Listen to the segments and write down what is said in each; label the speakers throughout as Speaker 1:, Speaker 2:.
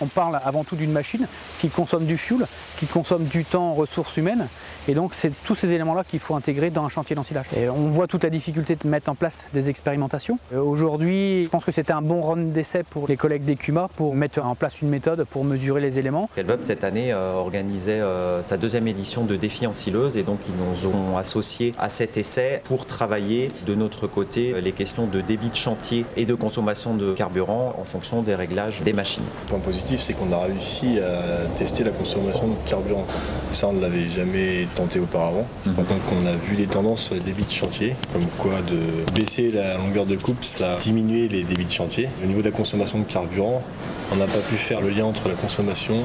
Speaker 1: On parle avant tout d'une machine qui consomme du fuel, qui consomme du temps en ressources humaines, et donc c'est tous ces éléments-là qu'il faut intégrer dans un chantier d'ensilage. Et on voit toute la difficulté de mettre en place des expérimentations. Aujourd'hui, je pense que c'était un bon round d'essai pour les collègues d'ECUMA pour mettre en place une méthode pour mesurer les éléments.
Speaker 2: Kelvop cette année organisait sa deuxième édition de Défi Ensileuse, et donc ils nous ont associés à cet essai pour travailler de notre côté les questions de débit de chantier et de consommation de carburant en fonction des réglages des machines.
Speaker 3: Point positif, c'est qu'on a réussi à tester la consommation de carburant. Ça, on ne l'avait jamais tenté auparavant. Par contre, on a vu les tendances sur les débits de chantier, comme quoi de baisser la longueur de coupe, ça a diminué les débits de chantier. Au niveau de la consommation de carburant, on n'a pas pu faire le lien entre la consommation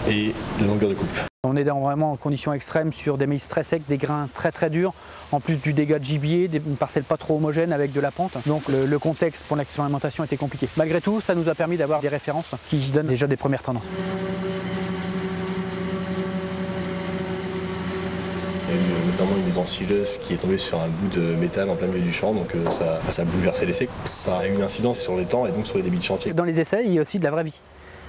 Speaker 3: et la longueur de coupe.
Speaker 1: On est vraiment en conditions extrêmes sur des maïs très secs, des grains très durs, en plus du dégât de gibier, une parcelle pas trop homogène avec de la pente. Donc le contexte pour l'expérimentation était compliqué. Malgré tout, ça nous a permis d'avoir des références qui donnent déjà des premières tendances.
Speaker 3: Il y a eu notamment une ensileuse qui est tombée sur un bout de métal en plein milieu du champ, donc ça a bouleversé l'essai. Ça a eu une incidence sur les temps et donc sur les débits de chantier.
Speaker 1: Dans les essais, il y a aussi de la vraie vie.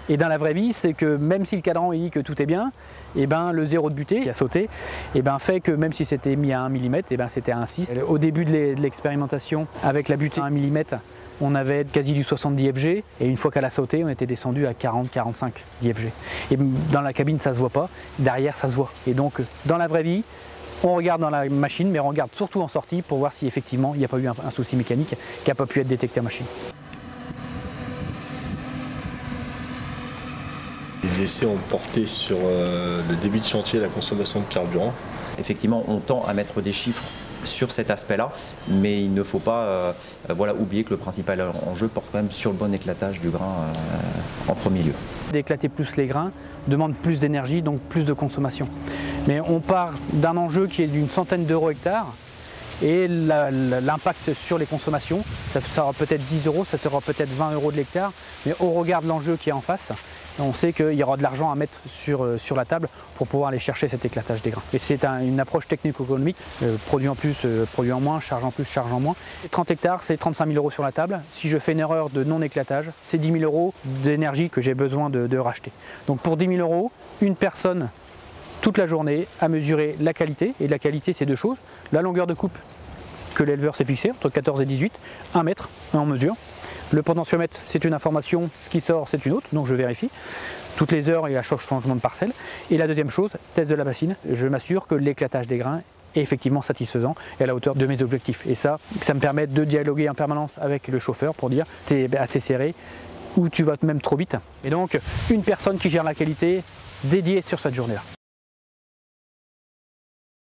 Speaker 1: Et dans la vraie vie, c'est que même si le cadran dit que tout est bien, et ben le zéro de butée qui a sauté fait que même si c'était mis à 1 mm, c'était à 1,6. Au début de l'expérimentation, avec la butée à 1 mm, on avait quasi du 70 FG, et une fois qu'elle a sauté, on était descendu à 40-45 FG. Et dans la cabine, ça se voit pas, derrière, ça se voit. Et donc, dans la vraie vie, on regarde dans la machine, mais on regarde surtout en sortie pour voir si effectivement il n'y a pas eu un souci mécanique qui n'a pas pu être détecté en machine.
Speaker 3: Les essais ont porté sur le débit de chantier et la consommation de carburant.
Speaker 2: Effectivement, on tend à mettre des chiffres sur cet aspect-là, mais il ne faut pas oublier que le principal enjeu porte quand même sur le bon éclatage du grain en premier lieu.
Speaker 1: D'éclater plus les grains demande plus d'énergie, donc plus de consommation. Mais on part d'un enjeu qui est d'une centaine d'euros hectare, et l'impact sur les consommations, ça sera peut-être 10 euros, ça sera peut-être 20 euros de l'hectare, mais au regard de l'enjeu qui est en face, on sait qu'il y aura de l'argent à mettre sur la table pour pouvoir aller chercher cet éclatage des grains. Et c'est une approche technico-économique, produit en plus, produit en moins, charge en plus, charge en moins. 30 hectares, c'est 35 000 euros sur la table. Si je fais une erreur de non-éclatage, c'est 10 000 euros d'énergie que j'ai besoin de racheter. Donc pour 10 000 euros, une personne, toute la journée, à mesurer la qualité. Et la qualité, c'est deux choses. La longueur de coupe que l'éleveur s'est fixée, entre 14 et 18, 1 mètre, en mesure. Le potentiomètre, c'est une information, ce qui sort, c'est une autre, donc je vérifie. Toutes les heures, il y a changement de parcelle. Et la deuxième chose, test de la bassine, je m'assure que l'éclatage des grains est effectivement satisfaisant et à la hauteur de mes objectifs. Et ça me permet de dialoguer en permanence avec le chauffeur pour dire c'est assez serré ou tu vas même trop vite. Et donc, une personne qui gère la qualité dédiée sur cette journée-là.